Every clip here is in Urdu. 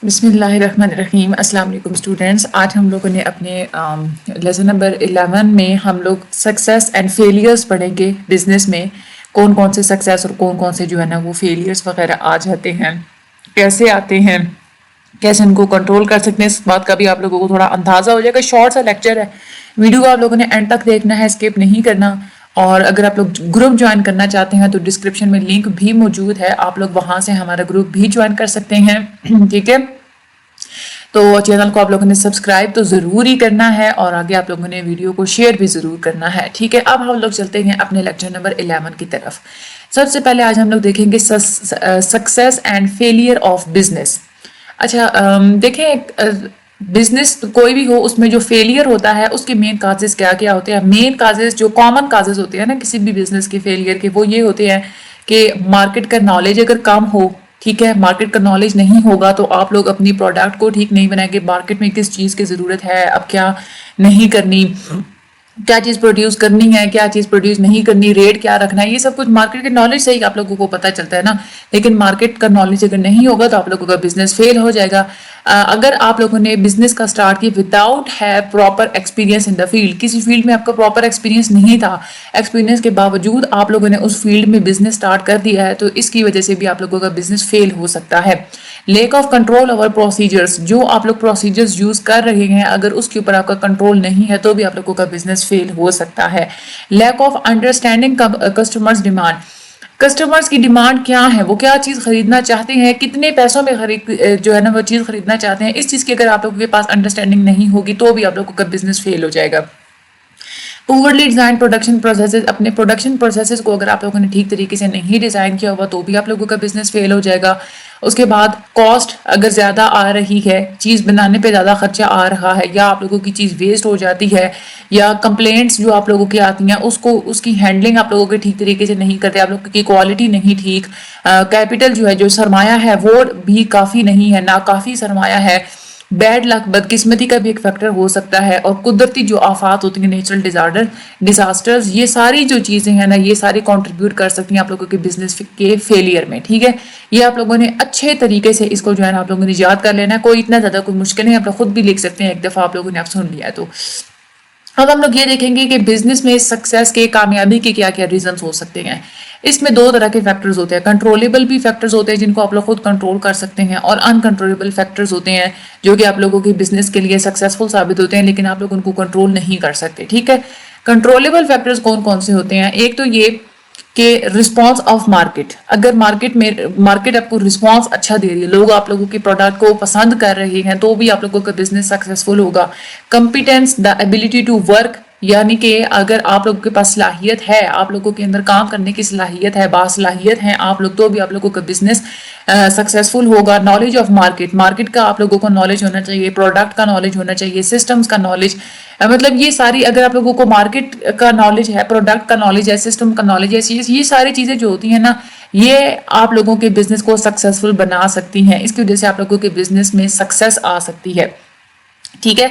بسم اللہ الرحمن الرحیم. السلام علیکم اسٹوڈینٹس. آج ہم لوگوں نے اپنے لیسن نمبر 11 میں ہم لوگ سکسیس اینڈ فیلئرس پڑھیں گے. بزنس میں کون کون سے سکسیس اور کون کون سے جو ہے نا وہ فیلئرس وغیرہ آ جاتے ہیں, کیسے آتے ہیں, کیسے ان کو کنٹرول کر سکتے ہیں. اس بات کا بھی آپ لوگوں کو تھوڑا اندازہ ہو جائے گا. شارٹ سا لیکچر ہے, ویڈیو کو آپ لوگوں نے اینڈ تک دیکھنا ہے, اسکپ نہیں کرنا. اور اگر آپ لوگ گروپ جوائن کرنا چاہتے ہیں تو ڈسکرپشن میں لنک بھی موجود ہے, آپ لوگ وہاں سے ہمارا گروپ بھی جوائن کر سکتے ہیں. ٹھیک ہے, تو چینل کو آپ لوگوں نے سبسکرائب تو ضرور ہی کرنا ہے اور آگے آپ لوگوں نے ویڈیو کو شیئر بھی ضرور کرنا ہے. ٹھیک ہے, اب ہم لوگ چلتے ہیں اپنے لیکچر نمبر 11 کی طرف. سب سے پہلے آج ہم لوگ دیکھیں گے success and failure of business. اچھا, دیکھیں بزنس کوئی بھی ہو اس میں جو فیلئر ہوتا ہے اس کے مین کازز کیا کیا ہوتے ہیں. مین کازز جو کامن کازز ہوتے ہیں نا کسی بھی بزنس کے فیلئر کے, وہ یہ ہوتے ہیں کہ مارکیٹ کا نالج اگر کم ہو. ٹھیک ہے, مارکیٹ کا نالج نہیں ہوگا تو آپ لوگ اپنی پروڈکٹ کو ٹھیک نہیں بنائیں گے. مارکیٹ میں کس چیز کی ضرورت ہے, اب کیا نہیں کرنی, کیا چیز پروڈیوس کرنی ہے, کیا چیز پروڈیوس نہیں کرنی, ریٹ کیا رکھنا ہے, یہ سب کچھ مارکیٹ کے نالج سے ہی آپ لوگوں کو پتہ چلتا ہے نا. لیکن مارکیٹ کا نالج اگر نہیں ہوگا تو آپ لوگوں کا بزنس فیل ہو جائے گا. اگر آپ لوگوں نے بزنس کا سٹارٹ کیا وداؤٹ ہے proper experience in the field, کسی فیلڈ میں آپ کا پراپر ایکسپیرینس نہیں تھا, ایکسپیرینس کے باوجود آپ لوگوں نے اس فیلڈ میں بزنس سٹارٹ کر دیا ہے, تو اس کی وجہ سے بھی آپ لوگوں کا بزنس فیل ہو سکتا ہے. Lack of control over procedures, جو آپ لوگ پروسیجرز یوز کر رہے ہیں اگر اس کے اوپر آپ کا کنٹرول نہیں ہے تو بھی آپ لوگوں کا بزنس فیل ہو سکتا ہے. Lack of understanding customers demand, customers کی ڈیمانڈ کیا ہے, وہ کیا چیز خریدنا چاہتے ہیں, کتنے پیسوں میں جو ہے نا وہ چیز خریدنا چاہتے ہیں, اس چیز کی اگر آپ لوگوں کے پاس انڈرسٹینڈنگ نہیں ہوگی تو بھی آپ لوگوں کا بزنس فیل ہو جائے گا. پورلی ڈیزائن پروڈکشن پروسیسز, اپنے پروڈکشن پروسیسز کو اگر آپ لوگوں نے ٹھیک طریقے سے نہیں ڈیزائن کیا ہوا تو بھی آپ لوگوں کا بزنس فیل ہو جائے گا. اس کے بعد کاسٹ اگر زیادہ آ رہی ہے, چیز بنانے پہ زیادہ خرچہ آ رہا ہے, یا آپ لوگوں کی چیز ویسٹ ہو جاتی ہے, یا کمپلینٹس جو آپ لوگوں کی آتی ہیں اس کی ہینڈلنگ آپ لوگوں کے ٹھیک طریقے سے نہیں کرتے, آپ لوگوں کی کوالٹی نہیں ٹھیک, کیپٹل جو ہے جو سرمایہ ہے وہ بھی کافی نہیں ہے, ناکافی سرمایہ ہے, بیڈ لک بدقسمتی کا بھی ایک فیکٹر ہو سکتا ہے, اور قدرتی جو آفات ہوتی ہیں نیچرل ڈیزاسٹرز, یہ ساری جو چیزیں ہیں نا یہ ساری کنٹریبیوٹ کر سکتی ہیں آپ لوگوں کے بزنس کے فیلئر میں. ٹھیک ہے, یہ آپ لوگوں نے اچھے طریقے سے اس کو جو ہے نا آپ لوگوں نے یاد کر لینا ہے. کوئی اتنا زیادہ کوئی مشکل نہیں, آپ لوگ خود بھی لکھ سکتے ہیں ایک دفعہ آپ لوگوں نے آپ سن لیا ہے تو. اب ہم لوگ یہ دیکھیں گے کہ بزنس میں سکسیس کے, کامیابی کے کیا کیا ریزنز ہو سکتے ہیں. اس میں دو طرح کے فیکٹرز ہوتے ہیں, کنٹرولیبل بھی فیکٹرز ہوتے ہیں جن کو آپ لوگ خود کنٹرول کر سکتے ہیں, اور انکنٹرولیبل فیکٹرز ہوتے ہیں جو کہ آپ لوگوں کے بزنس کے لیے سکسیسفل ثابت ہوتے ہیں لیکن آپ لوگ ان کو کنٹرول نہیں کر سکتے. ٹھیک ہے, کنٹرولیبل فیکٹرز کون کون سے ہوتے ہیں. ایک تو یہ کہ رسپانس آف مارکیٹ, اگر مارکیٹ آپ کو رسپانس اچھا دے رہی ہے, لوگ آپ لوگوں کی پروڈکٹ کو پسند کر رہے ہیں تو بھی آپ لوگوں کا بزنس سکسیسفل ہوگا. Competence, the ability to work, یعنی کہ اگر آپ لوگوں کے پاس صلاحیت ہے, آپ لوگوں کے اندر کام کرنے کی صلاحیت ہے, باصلاحیت ہیں آپ لوگ, تو بھی آپ لوگوں کا بزنس سکسیسفل ہوگا. نالج آف مارکیٹ کا آپ لوگوں کو نالج ہونا چاہیے, پروڈکٹ کا نالج ہونا چاہیے, سسٹمز کا نالج, مطلب یہ ساری اگر آپ لوگوں کو مارکیٹ کا نالج ہے, پروڈکٹ کا نالج ہے, سسٹم کا نالج ہے, یہ ساری چیزیں جو ہوتی ہیں نا یہ آپ لوگوں کے بزنس کو سکسیسفل بنا سکتی ہیں. اس کی وجہ سے آپ لوگوں کے بزنس میں سکسیس آ سکتی ہے. ٹھیک ہے,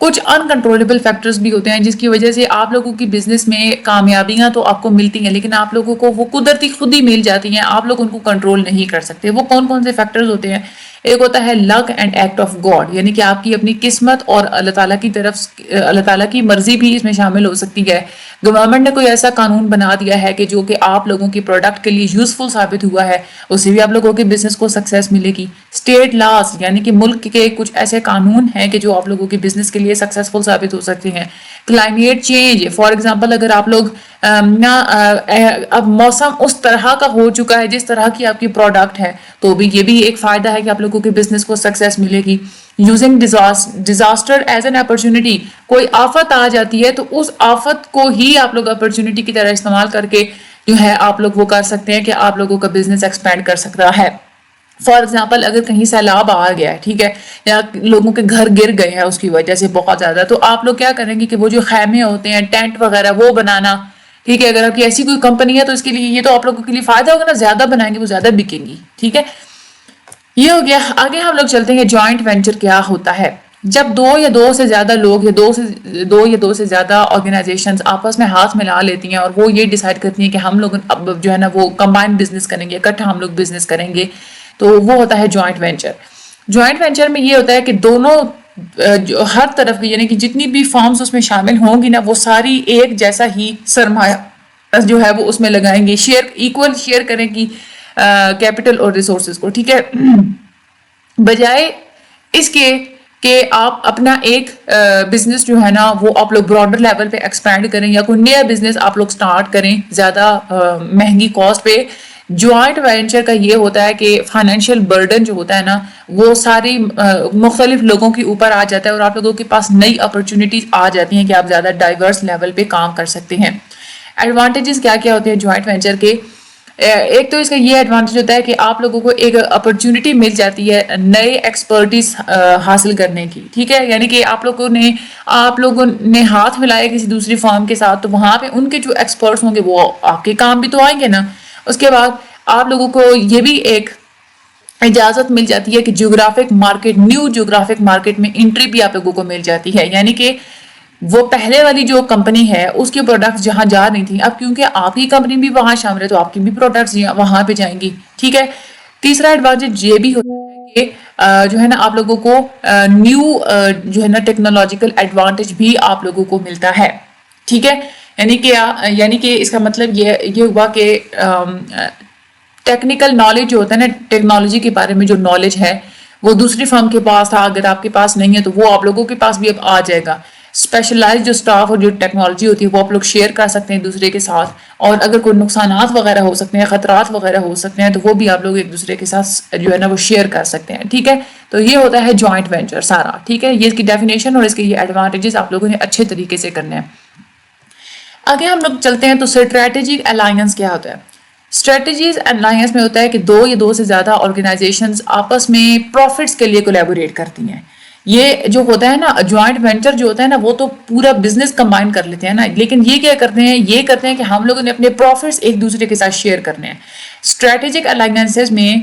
کچھ انکنٹرولیبل فیکٹرز بھی ہوتے ہیں جس کی وجہ سے آپ لوگوں کی بزنس میں کامیابیاں تو آپ کو ملتی ہیں لیکن آپ لوگوں کو وہ قدرتی خود ہی مل جاتی ہیں, آپ لوگ ان کو کنٹرول نہیں کر سکتے. وہ کون کون سے فیکٹرز ہوتے ہیں. ایک ہوتا ہے لک اینڈ ایکٹ آف گاڈ, یعنی کہ آپ کی اپنی قسمت اور اللہ تعالیٰ کی طرف, اللہ تعالیٰ کی مرضی بھی اس میں شامل ہو سکتی ہے. گورنمنٹ نے کوئی ایسا قانون بنا دیا ہے کہ جو کہ آپ لوگوں کی پروڈکٹ کے لیے یوزفل ثابت ہوا ہے, اس سے بھی آپ لوگوں کے بزنس کو سکسیس ملے گی. اسٹیٹ لاز, یعنی کہ ملک کے کچھ ایسے قانون ہیں کہ جو آپ لوگوں کے بزنس کے لیے سکسیسفل ثابت ہو سکتے ہیں. کلائمیٹ چینج, فار ایگزامپل اگر آپ لوگ اب موسم اس طرح کا ہو چکا ہے جس طرح کی آپ کی پروڈکٹ ہے تو بھی یہ بھی ایک فائدہ ہے کہ آپ لوگوں کے بزنس کو سکسیس ملے گی. Using disaster as an opportunity, کوئی آفت آ جاتی ہے تو اس آفت کو ہی آپ لوگ اپرچونٹی کی طرح استعمال کر کے جو ہے آپ لوگ وہ کر سکتے ہیں کہ آپ لوگوں کا بزنس ایکسپینڈ کر سکتا ہے. فار ایگزامپل اگر کہیں سیلاب آ گیا ہے, ٹھیک ہے, یا لوگوں کے گھر گر گئے ہیں اس کی وجہ سے بہت زیادہ, تو آپ لوگ کیا کریں گے کہ وہ جو خیمے ہوتے ہیں, ٹینٹ وغیرہ, وہ بنانا. ٹھیک ہے, اگر آپ کی ایسی کوئی کمپنی ہے تو اس کے لیے یہ تو آپ لوگوں کے لیے فائدہ ہوگا نا, زیادہ بنائیں گے وہ زیادہ بکیں گی. ٹھیک ہے, یہ ہو گیا. آگے ہم لوگ چلتے ہیں جوائنٹ وینچر کیا ہوتا ہے. جب دو سے زیادہ لوگ یا دو سے زیادہ آرگنائزیشنز آپس میں ہاتھ ملا لیتی ہیں اور وہ یہ ڈیسائیڈ کرتی ہیں کہ ہم لوگ اب جو ہے نا وہ کمبائن بزنس کریں گے, اکٹھا ہم لوگ بزنس کریں گے, تو وہ ہوتا ہے جوائنٹ وینچر. جوائنٹ وینچر میں یہ ہوتا ہے کہ دونوں ہر طرف کی یعنی کہ جتنی بھی فارمز اس میں شامل ہوں گی نا وہ ساری ایک جیسا ہی سرمایہ جو ہے وہ اس میں لگائیں گے، ایکول شیئر کریں گی کیپٹل اور ریسورسز کو، ٹھیک ہے، بجائے اس کے کہ آپ اپنا ایک بزنس جو ہے نا وہ آپ لوگ براڈر لیول پہ ایکسپینڈ کریں یا کوئی نیا بزنس آپ لوگ سٹارٹ کریں زیادہ مہنگی کاسٹ پہ. جوائنٹ وینچر کا یہ ہوتا ہے کہ فائنینشیل برڈن جو ہوتا ہے نا وہ ساری مختلف لوگوں کے اوپر آ جاتا ہے اور آپ لوگوں کے پاس نئی اپرچونیٹیز آ جاتی ہیں کہ آپ زیادہ ڈائیورس لیول پہ کام کر سکتے ہیں. ایڈوانٹیجز کیا کیا ہوتے ہیں جوائنٹ وینچر کے؟ ایک تو اس کا یہ ایڈوانٹیج ہوتا ہے کہ آپ لوگوں کو ایک اپرچونٹی مل جاتی ہے نئے ایکسپرٹیز حاصل کرنے کی، ٹھیک ہے، یعنی کہ آپ لوگوں نے ہاتھ ملایا کسی دوسری فارم کے ساتھ تو وہاں پہ ان کے جو ایکسپرٹس ہوں گے وہ آپ کے کام بھی تو آئیں گے نا. اس کے بعد آپ لوگوں کو یہ بھی ایک اجازت مل جاتی ہے کہ نیو جیوگرافک مارکیٹ میں انٹری بھی آپ لوگوں کو مل جاتی ہے، یعنی کہ وہ پہلے والی جو کمپنی ہے اس کی پروڈکٹس جہاں جا رہی تھیں اب کیونکہ آپ کی کمپنی بھی وہاں شامل ہے تو آپ کی بھی پروڈکٹس وہاں پہ جائیں گی، ٹھیک ہے. تیسرا ایڈوانٹیج یہ بھی ہوتا ہے کہ جو ہے نا آپ لوگوں کو نیو جو ہے نا ٹیکنالوجیکل ایڈوانٹیج بھی آپ لوگوں کو ملتا ہے، ٹھیک ہے. یعنی کہ اس کا مطلب یہ ہوا کہ ٹیکنیکل نالج جو ہوتا ہے نا ٹیکنالوجی کے بارے میں جو نالج ہے وہ دوسری فرم کے پاس تھا، اگر آپ کے پاس نہیں ہے تو وہ آپ لوگوں کے پاس بھی اب آ جائے گا. اسپیشلائز جو سٹاف اور جو ٹیکنالوجی ہوتی ہے وہ آپ لوگ شیئر کر سکتے ہیں دوسرے کے ساتھ، اور اگر کوئی نقصانات وغیرہ ہو سکتے ہیں، خطرات وغیرہ ہو سکتے ہیں تو وہ بھی آپ لوگ ایک دوسرے کے ساتھ جو ہے نا وہ شیئر کر سکتے ہیں، ٹھیک ہے. تو یہ ہوتا ہے جوائنٹ وینچر سارا، ٹھیک ہے. یہ اس کی ڈیفینیشن اور اس کے یہ ایڈوانٹیجز آپ لوگوں نے اچھے طریقے سے کرنے ہیں. آگے ہم لوگ چلتے ہیں تو اسٹریٹجک الائنس کیا ہوتا ہے؟ اسٹریٹجیز الائنس میں ہوتا ہے کہ دو یا دو سے زیادہ آرگنائزیشنز آپس میں پروفٹس کے لیے کولیبوریٹ کرتی ہیں. یہ جو ہوتا ہے نا جوائنٹ وینچر جو ہوتا ہے نا وہ تو پورا بزنس کمبائن کر لیتے ہیں نا، لیکن یہ کیا کرتے ہیں، یہ کرتے ہیں کہ ہم لوگوں نے اپنے پروفٹس ایک دوسرے کے ساتھ شیئر کرنے ہیں. اسٹریٹجک الائنسز میں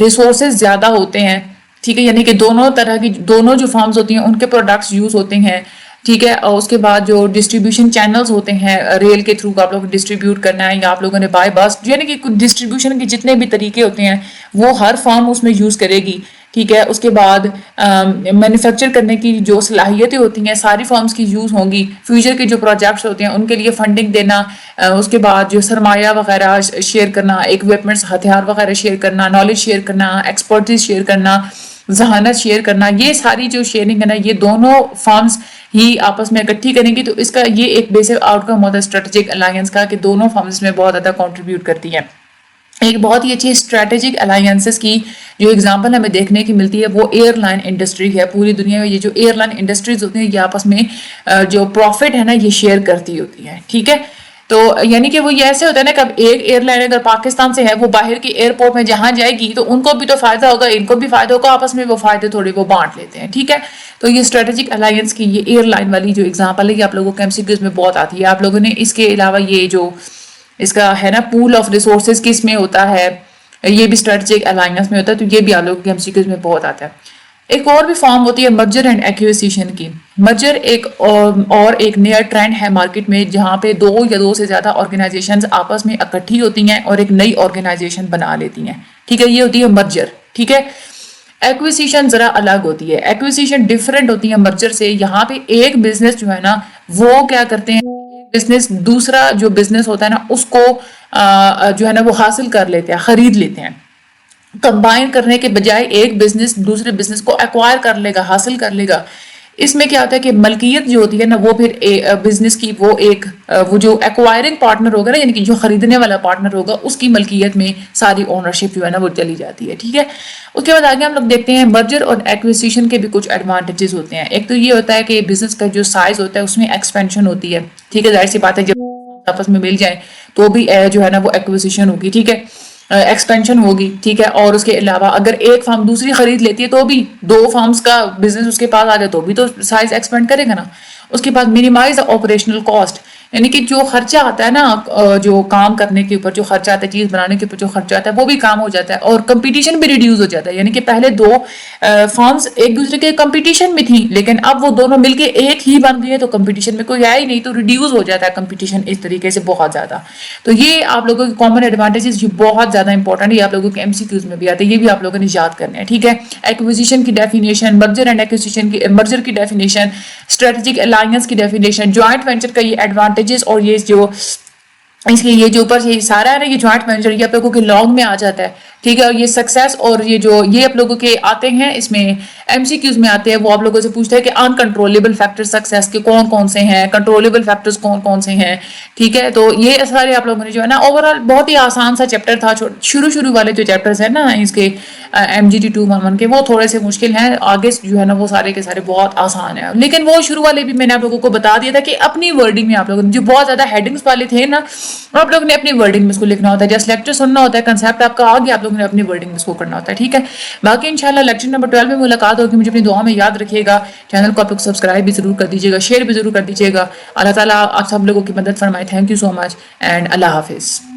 ریسورسز زیادہ ہوتے ہیں، ٹھیک ہے، یعنی کہ دونوں جو فارمز ہوتی ہیں ان کے پروڈکٹس یوز ہوتے ہیں، ٹھیک ہے. اور اس کے بعد جو ڈسٹریبیوشن چینلز ہوتے ہیں ریل کے تھرو آپ لوگ ڈسٹریبیوٹ کرنا ہے یا آپ لوگوں نے بائی بس، یعنی کہ ڈسٹریبیوشن کے جتنے بھی طریقے ہوتے ہیں وہ ہر فارم اس میں یوز کرے گی، ٹھیک ہے. اس کے بعد مینوفیکچر کرنے کی جو صلاحیتیں ہوتی ہیں ساری فارمز کی یوز ہوں گی. فیوچر کے جو پروجیکٹس ہوتے ہیں ان کے لیے فنڈنگ دینا، اس کے بعد جو سرمایہ وغیرہ شیئر کرنا، اکوپمنٹس ہتھیار وغیرہ شیئر کرنا، نالج شیئر کرنا، ایکسپرٹیز شیئر کرنا، ذہانت شیئر کرنا، یہ ساری جو شیئرنگ ہے نا یہ دونوں فارمز ہی آپس میں اکٹھی کریں گی. تو اس کا یہ ایک بیسک آؤٹ کم ہوتا ہے اسٹریٹجک الائنس کا کہ دونوں فارمز میں بہت زیادہ کنٹریبیوٹ کرتی ہیں. ایک بہت ہی اچھی اسٹریٹجک الائنسز کی جو اگزامپل ہمیں دیکھنے کی ملتی ہے وہ ایئر لائن انڈسٹری ہے. پوری دنیا میں یہ جو ایئر لائن انڈسٹریز ہوتی ہیں یہ آپس میں جو پروفٹ ہے نا یہ شیئر کرتی ہوتی ہیں، ٹھیک ہے. تو یعنی کہ وہ یہ ایسے ہوتا ہے نا کہ اب ایک ایئر لائن اگر پاکستان سے ہے وہ باہر کی ایئرپورٹ میں جہاں جائے گی تو ان کو بھی تو فائدہ ہوگا، ان کو بھی فائدہ ہوگا، آپس میں وہ فائدے تھوڑے وہ بانٹ لیتے ہیں، ٹھیک ہے. تو یہ اسٹریٹجک الائنس کی یہ ایئر لائن والی جو ایگزامپل ہے یہ آپ لوگوں کے MCQs میں بہت آتی ہے. آپ لوگوں نے اس کے علاوہ یہ جو اس کا ہے نا پول آف ریسورسز کس میں ہوتا ہے یہ بھی اسٹریٹجک الائنس میں ہوتا ہے، تو یہ بھی آپ لوگوں کے MCQs میں بہت آتا ہے. ایک اور بھی فارم ہوتی ہے مرجر اینڈ ایکویزیشن کی. مرجر ایک نیا ٹرینڈ ہے مارکیٹ میں جہاں پہ دو یا دو سے زیادہ آرگنائزیشنز آپس میں اکٹھی ہوتی ہیں اور ایک نئی آرگنائزیشن بنا لیتی ہیں، ٹھیک ہے. یہ ہوتی ہے مرجر، ٹھیک ہے. ایکویزیشن ذرا الگ ہوتی ہے، ایکویزیشن ڈفرینٹ ہوتی ہے مرجر سے. یہاں پہ ایک بزنس جو ہے نا وہ کیا کرتے ہیں، بزنس دوسرا جو بزنس ہوتا ہے نا اس کو جو ہے نا وہ حاصل کر لیتے ہیں، خرید لیتے ہیں. کمبائن کرنے کے بجائے ایک بزنس دوسرے بزنس کو ایکوائر کر لے گا، حاصل کر لے گا. اس میں کیا ہوتا ہے کہ ملکیت جو ہوتی ہے نا وہ پھر بزنس کی وہ جو ایکوائرنگ پارٹنر ہوگا نا یعنی کہ جو خریدنے والا پارٹنر ہوگا اس کی ملکیت میں ساری اونرشپ جو ہے نا وہ چلی جاتی ہے، ٹھیک ہے. اس کے بعد آگے ہم لوگ دیکھتے ہیں مرجر اور ایکویزیشن کے بھی کچھ ایڈوانٹیجز ہوتے ہیں. ایک تو یہ ہوتا ہے کہ بزنس کا جو سائز ہوتا ہے اس میں ایکسپینشن ہوتی ہے، ٹھیک ہے. ظاہر سی بات ہے جب آپس میں مل جائیں تو بھی جو ہے نا وہ ایکویزیشن ہوگی، ٹھیک ہے، ایکسپینشن ہوگی، ٹھیک ہے. اور اس کے علاوہ اگر ایک فارم دوسری خرید لیتی ہے تو بھی دو فارمز کا بزنس اس کے پاس آ جائے تو بھی تو سائز ایکسپینڈ کرے گا نا. اس کے بعد منیمائز آپریشنل کاسٹ، یعنی کہ جو خرچہ آتا ہے نا جو کام کرنے کے اوپر جو خرچہ آتا ہے, چیز بنانے کے اوپر جو خرچہ آتا ہے, وہ بھی کام ہو جاتا ہے, اور کمپٹیشن بھی ریڈیوز ہو جاتا ہے. یعنی کہ پہلے دو فارمز ایک دوسرے کے کمپٹیشن میں تھیں, لیکن اب وہ دونوں مل کے ایک ہی بن گئی ہے, تو کمپٹیشن میں کوئی آیا ہی نہیں, تو ریڈیوز ہو جاتا ہے کمپٹیشن اس طریقے سے بہت زیادہ. تو یہ آپ لوگوں کے کامن ایڈوانٹیجز یہ بہت زیادہ انپورٹنٹ ہے, یہ آپ لوگوں کے MCQs میں بھی آتے ہیں, یہ بھی آپ لوگوں نے یاد کرنے ہیں, ٹھیک ہے. ایکوزیشن کی ڈیفینیشن, مرجر اینڈ ایکوزیشن کی, مرجر کی ڈیفینیشن, اسٹریٹجک الائنس کی ڈیفینیشن, جوائنٹ وینچر کا یہ ایڈوانٹیجز, اور یہ جو اس کے یہ جو اوپر یہ سارا ہے نا, یہ جوائنٹ وینچر یہ آپ لوگوں کے لانگ میں آ جاتا ہے, ٹھیک ہے. اور یہ سکسیس اور یہ جو یہ آپ لوگوں کے آتے ہیں اس میں MCQs میں آتے ہیں, وہ آپ لوگوں سے پوچھتا ہے کہ انکنٹرولبل فیکٹر سکسیس کے کون کون سے ہیں, کنٹرولبل فیکٹرز کون کون سے ہیں, ٹھیک ہے. تو یہ سارے آپ لوگوں نے جو ہے نا اوور آل بہت ہی آسان سا چیپٹر تھا. شروع والے جو چیپٹرز ہیں نا اس کے MGT 211 کے, وہ تھوڑے سے مشکل ہیں, آگے جو ہے نا وہ سارے کے سارے بہت آسان ہیں. لیکن وہ شروع والے بھی میں نے آپ لوگوں کو بتا دیا تھا کہ اپنی ورڈنگ میں آپ لوگوں نے جو بہت زیادہ ہیڈنگس والے تھے نا, آپ لوگوں نے اپنی ورڈنگ میں اس کو لکھنا ہوتا ہے. جسٹ لیکچر سننا ہوتا ہے, کنسیپٹ آپ کا آ گیا, آپ لوگوں نے اپنی ورڈنگ میں اس کو کرنا ہوتا ہے, ٹھیک ہے. باقی انشاءاللہ لیکچر نمبر 12 میں ملاقات ہوگی. مجھے اپنی دعا میں یاد رکھیے گا, چینل کو آپ لوگ سبسکرائب بھی ضرور کر دیجیے گا, شیئر بھی ضرور کر دیجیے گا. اللہ تعالیٰ آپ سب لوگوں کی مدد فرمائے. Thank you so much and اللہ حافظ.